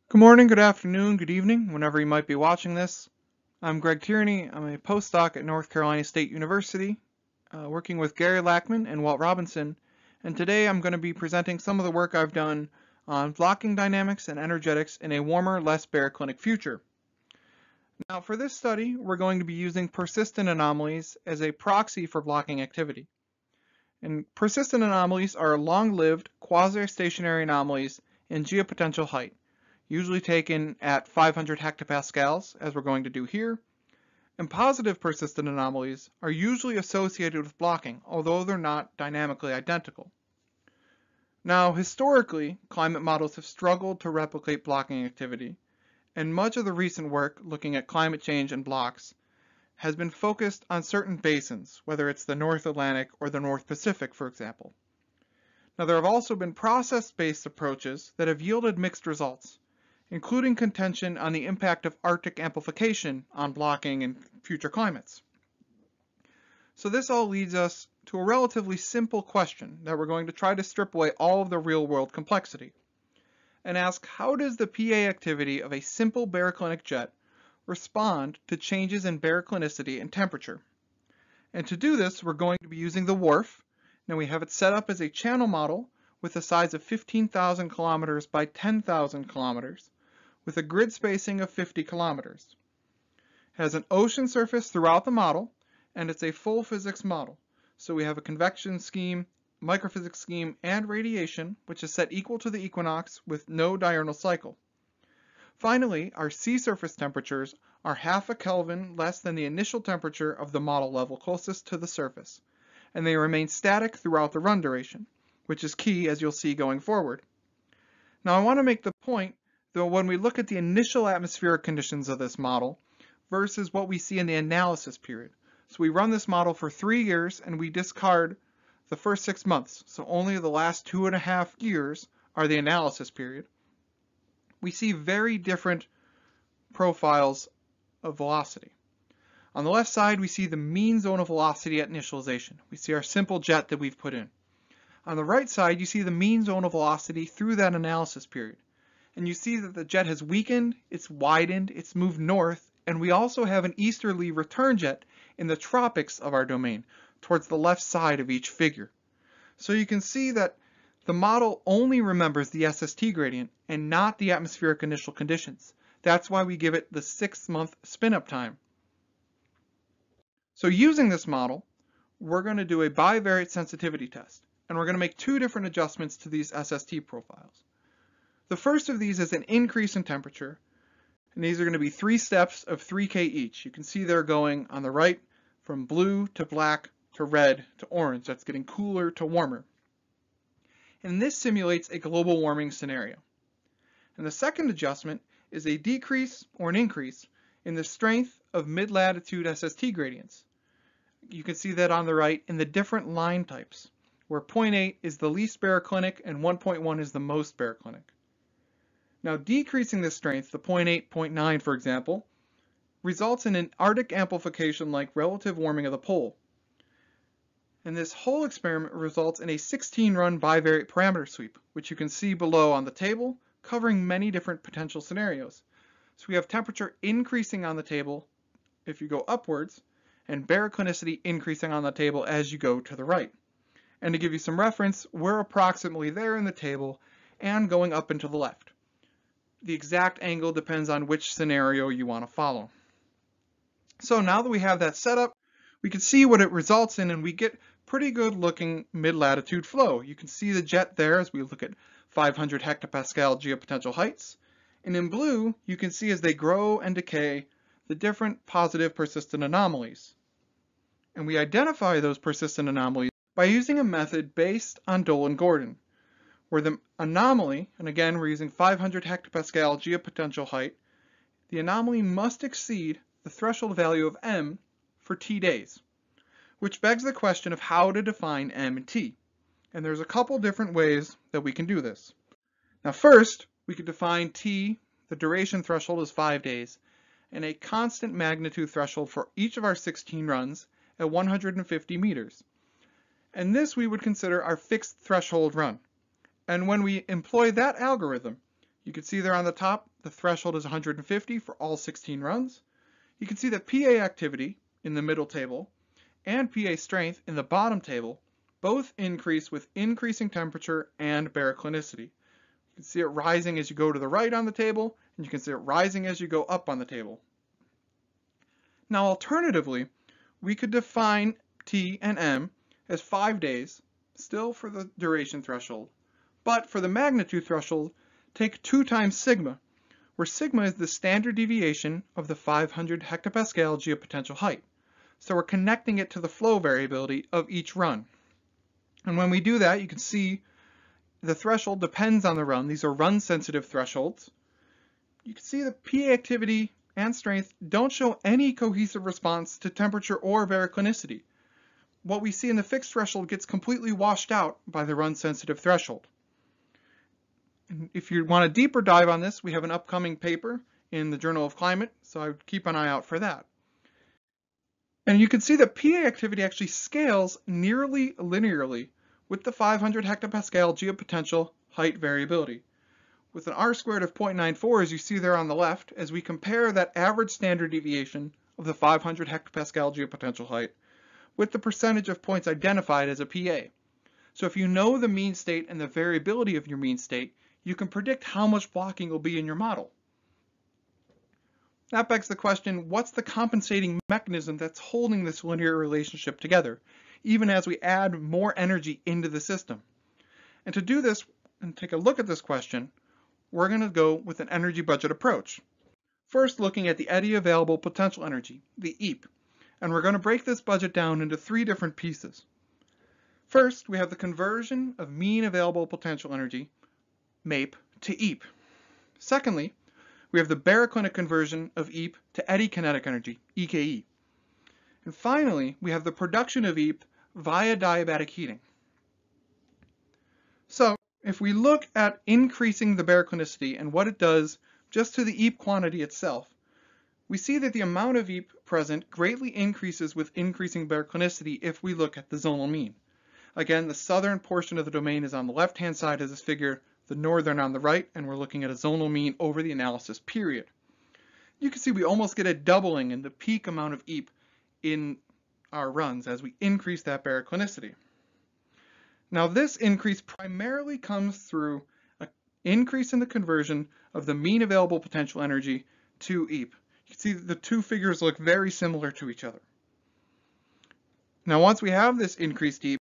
Good morning, good afternoon, good evening, whenever you might be watching this. I'm Greg Tierney. I'm a postdoc at North Carolina State University, working with Gary Lackman and Walt Robinson, and today I'm going to be presenting some of the work I've done on blocking dynamics and energetics in a warmer, less baroclinic future. Now for this study, we're going to be using persistent anomalies as a proxy for blocking activity. And persistent anomalies are long-lived, quasi-stationary anomalies in geopotential height, usually taken at 500 hectopascals, as we're going to do here. And positive persistent anomalies are usually associated with blocking, although they're not dynamically identical. Now, historically, climate models have struggled to replicate blocking activity, and much of the recent work looking at climate change and blocks has been focused on certain basins, whether it's the North Atlantic or the North Pacific, for example. Now, there have also been process-based approaches that have yielded mixed results, including contention on the impact of Arctic amplification on blocking in future climates. So this all leads us to a relatively simple question that we're going to try to strip away all of the real-world complexity and ask, how does the PA activity of a simple baroclinic jet respond to changes in baroclinicity and temperature? And to do this, we're going to be using the WRF. Now we have it set up as a channel model with a size of 15,000 kilometers by 10,000 kilometers, with a grid spacing of 50 kilometers. It has an ocean surface throughout the model, and it's a full physics model. So we have a convection scheme, microphysics scheme, and radiation, which is set equal to the equinox with no diurnal cycle. Finally, our sea surface temperatures are half a Kelvin less than the initial temperature of the model level closest to the surface, and they remain static throughout the run duration, which is key as you'll see going forward. Now I want to make the point that when we look at the initial atmospheric conditions of this model versus what we see in the analysis period. So we run this model for 3 years and we discard the first 6 months, so only the last 2.5 years are the analysis period. We see very different profiles of velocity. On the left side, we see the mean zone of velocity at initialization. We see our simple jet that we've put in. On the right side, you see the mean zone of velocity through that analysis period. And you see that the jet has weakened, it's widened, it's moved north, and we also have an easterly return jet in the tropics of our domain, towards the left side of each figure. So you can see that the model only remembers the SST gradient and not the atmospheric initial conditions. That's why we give it the 6-month spin-up time. So using this model, we're going to do a bivariate sensitivity test, and we're going to make 2 different adjustments to these SST profiles. The first of these is an increase in temperature, and these are going to be 3 steps of 3K each. You can see they're going on the right from blue to black to red to orange. That's getting cooler to warmer. And this simulates a global warming scenario. And the second adjustment is a decrease or an increase in the strength of mid-latitude SST gradients. You can see that on the right in the different line types, where 0.8 is the least baroclinic and 1.1 is the most baroclinic. Now decreasing this strength, the 0.8, 0.9 for example, results in an Arctic amplification like relative warming of the pole. And this whole experiment results in a 16-run bivariate parameter sweep, which you can see below on the table, covering many different potential scenarios. So we have temperature increasing on the table if you go upwards, and baroclinicity increasing on the table as you go to the right. And to give you some reference, we're approximately there in the table and going up and to the left. The exact angle depends on which scenario you want to follow. So now that we have that set up, we can see what it results in, and we get pretty good looking mid-latitude flow. You can see the jet there as we look at 500 hectopascal geopotential heights. And in blue, you can see as they grow and decay the different positive persistent anomalies. And we identify those persistent anomalies by using a method based on Dolan-Gordon, where the anomaly, and again we're using 500 hectopascal geopotential height, the anomaly must exceed the threshold value of m for t days, which begs the question of how to define m and t. And there's a couple different ways that we can do this. Now first, we could define t, the duration threshold is 5 days, and a constant magnitude threshold for each of our 16 runs at 150 meters. And this we would consider our fixed threshold run. And when we employ that algorithm, You can see there on the top, the threshold is 150 for all 16 runs. You can see that PA activity in the middle table and PA strength in the bottom table both increase with increasing temperature and baroclinicity. You can see it rising as you go to the right on the table, and you can see it rising as you go up on the table. Now alternatively, we could define T and M as 5 days, still for the duration threshold, but for the magnitude threshold, take 2 times sigma, where sigma is the standard deviation of the 500 hectopascal geopotential height. So we're connecting it to the flow variability of each run. And when we do that, you can see the threshold depends on the run. These are run-sensitive thresholds. You can see the PA activity and strength don't show any cohesive response to temperature or baroclinicity. What we see in the fixed threshold gets completely washed out by the run-sensitive threshold. If you want a deeper dive on this, we have an upcoming paper in the Journal of Climate, so I would keep an eye out for that. And you can see that PA activity actually scales nearly linearly with the 500 hectopascal geopotential height variability, with an R squared of 0.94, as you see there on the left, as we compare that average standard deviation of the 500 hectopascal geopotential height with the percentage of points identified as a PA. So if you know the mean state and the variability of your mean state, you can predict how much blocking will be in your model. That begs the question, what's the compensating mechanism that's holding this linear relationship together, even as we add more energy into the system? And to do this and take a look at this question, we're going to go with an energy budget approach. First, looking at the eddy available potential energy, the EAP, and we're going to break this budget down into 3 different pieces. First, we have the conversion of mean available potential energy, MAPE, to EAP. Secondly, we have the baroclinic conversion of EAP to eddy kinetic energy, EKE. And finally, we have the production of EAP via diabatic heating. So, if we look at increasing the baroclinicity and what it does just to the EAP quantity itself, we see that the amount of EAP present greatly increases with increasing baroclinicity if we look at the zonal mean. Again, the southern portion of the domain is on the left-hand side of this figure, the northern on the right, and we're looking at a zonal mean over the analysis period. You can see we almost get a doubling in the peak amount of EAP in our runs as we increase that baroclinicity. Now this increase primarily comes through an increase in the conversion of the mean available potential energy to EAP. You can see the 2 figures look very similar to each other. Now once we have this increased EAP,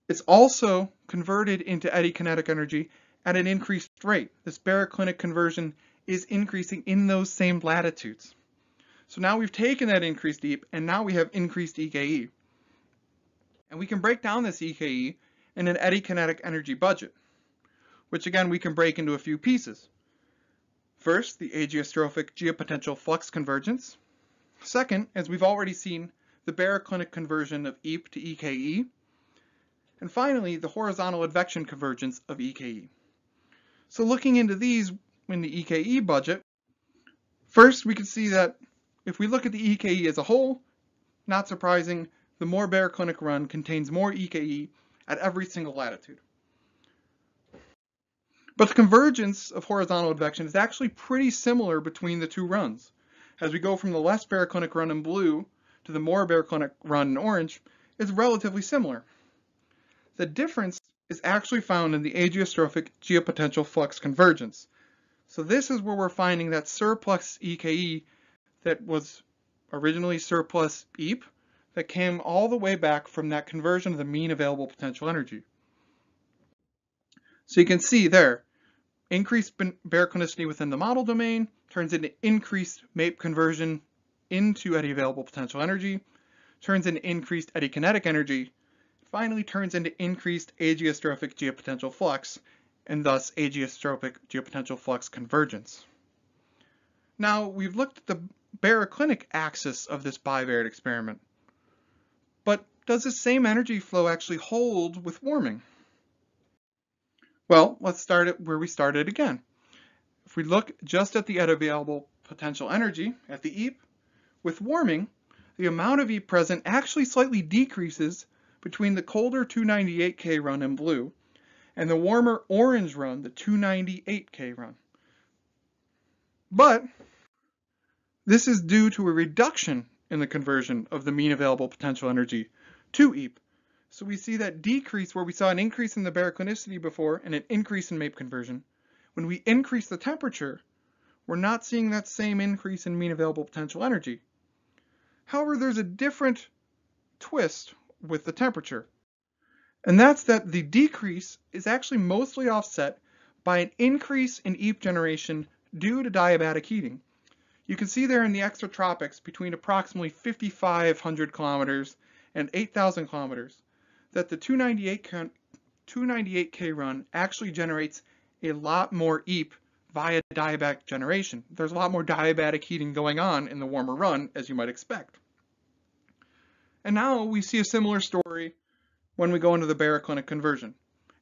it's also converted into eddy kinetic energy at an increased rate. This baroclinic conversion is increasing in those same latitudes. So now we've taken that increased EAP and now we have increased EKE. And we can break down this EKE in an eddy kinetic energy budget, which again we can break into a few pieces. First, the ageostrophic geopotential flux convergence. Second, as we've already seen, the baroclinic conversion of EAP to EKE. And finally, the horizontal advection convergence of EKE. So looking into these in the EKE budget, first we can see that if we look at the EKE as a whole, not surprising, the more baroclinic run contains more EKE at every single latitude. But the convergence of horizontal advection is actually pretty similar between the 2 runs. As we go from the less baroclinic run in blue to the more baroclinic run in orange, it's relatively similar. The difference is actually found in the ageostrophic geopotential flux convergence. So this is where we're finding that surplus EKE that was originally surplus EAP that came all the way back from that conversion of the mean available potential energy. So you can see there, increased baroclinicity within the model domain turns into increased MAPE conversion into eddy available potential energy, turns into increased eddy kinetic energy, finally turns into increased ageostrophic geopotential flux, and thus ageostrophic geopotential flux convergence. Now, we've looked at the baroclinic axis of this bivariate experiment, but does the same energy flow actually hold with warming? Well, let's start at where we started again. If we look just at the eddy available potential energy at the EAP, with warming, the amount of EAP present actually slightly decreases between the colder 298K run in blue and the warmer orange run, the 298K run. But this is due to a reduction in the conversion of the mean available potential energy to EAP. So we see that decrease where we saw an increase in the baroclinicity before and an increase in MAPE conversion. When we increase the temperature, we're not seeing that same increase in mean available potential energy. However, there's a different twist with the temperature. And that's that the decrease is actually mostly offset by an increase in EAP generation due to diabatic heating. You can see there in the exotropics between approximately 5,500 kilometers and 8,000 kilometers that the 298K run actually generates a lot more EAP via diabatic generation. There's a lot more diabatic heating going on in the warmer run, as you might expect. And now we see a similar story when we go into the baroclinic conversion.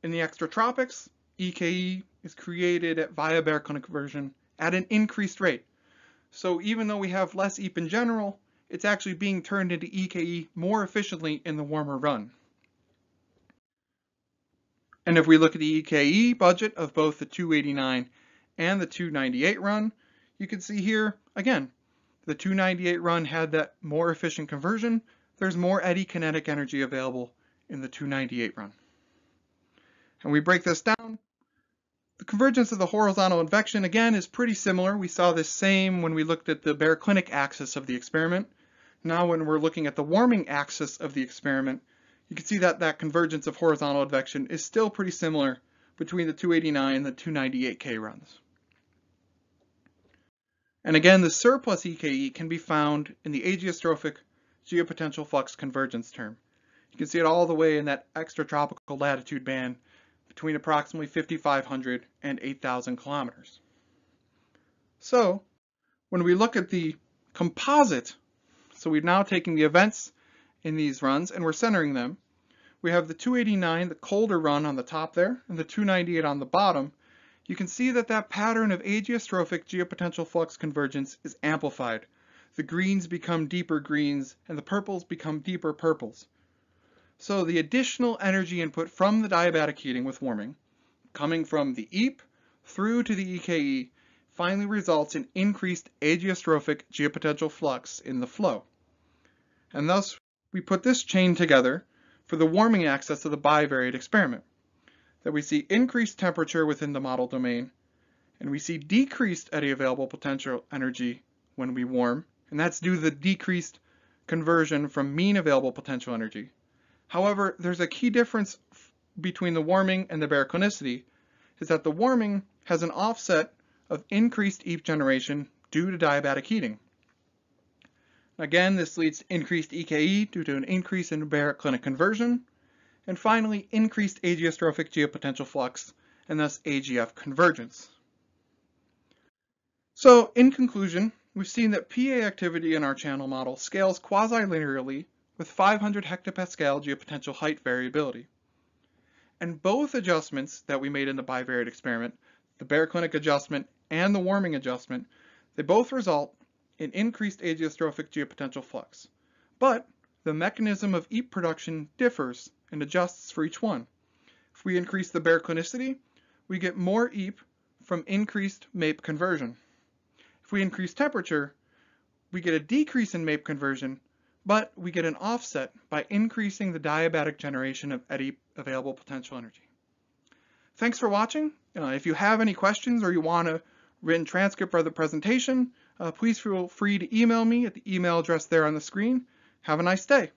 In the extratropics, EKE is created via baroclinic conversion at an increased rate. So even though we have less EAP in general, it's actually being turned into EKE more efficiently in the warmer run. And if we look at the EKE budget of both the 289 and the 298 run, you can see here, again, the 298 run had that more efficient conversion. There's more eddy kinetic energy available in the 298 run. And we break this down. The convergence of the horizontal advection, again, is pretty similar. We saw this same when we looked at the baroclinic axis of the experiment. Now when we're looking at the warming axis of the experiment, you can see that that convergence of horizontal advection is still pretty similar between the 289 and the 298K runs. And again, the surplus EKE can be found in the ageostrophic geopotential flux convergence term. You can see it all the way in that extratropical latitude band between approximately 5,500 and 8,000 kilometers. So when we look at the composite, so we've now taken the events in these runs and we're centering them. We have the 289, the colder run on the top there, and the 298 on the bottom. You can see that that pattern of ageostrophic geopotential flux convergence is amplified. The greens become deeper greens and the purples become deeper purples. So the additional energy input from the diabatic heating with warming, coming from the EAP through to the EKE, finally results in increased ageostrophic geopotential flux in the flow. And thus, we put this chain together for the warming axis of the bivariate experiment, that we see increased temperature within the model domain, and we see decreased eddy available potential energy when we warm, and that's due to the decreased conversion from mean available potential energy. However, there's a key difference between the warming and the baroclinicity, is that the warming has an offset of increased EAP generation due to diabatic heating. Again, this leads to increased EKE due to an increase in baroclinic conversion, and finally increased ageostrophic geopotential flux, and thus AGF convergence. So in conclusion, we've seen that PA activity in our channel model scales quasi-linearly with 500 hectopascal geopotential height variability. And both adjustments that we made in the bivariate experiment, the baroclinic adjustment and the warming adjustment, they both result in increased ageostrophic geopotential flux. But the mechanism of EAP production differs and adjusts for each one. If we increase the baroclinicity, we get more EAP from increased MAPE conversion. If we increase temperature, we get a decrease in MAPE conversion, but we get an offset by increasing the diabatic generation of eddy available potential energy. Thanks for watching. If you have any questions or you want a written transcript of the presentation, please feel free to email me at the email address there on the screen. Have a nice day.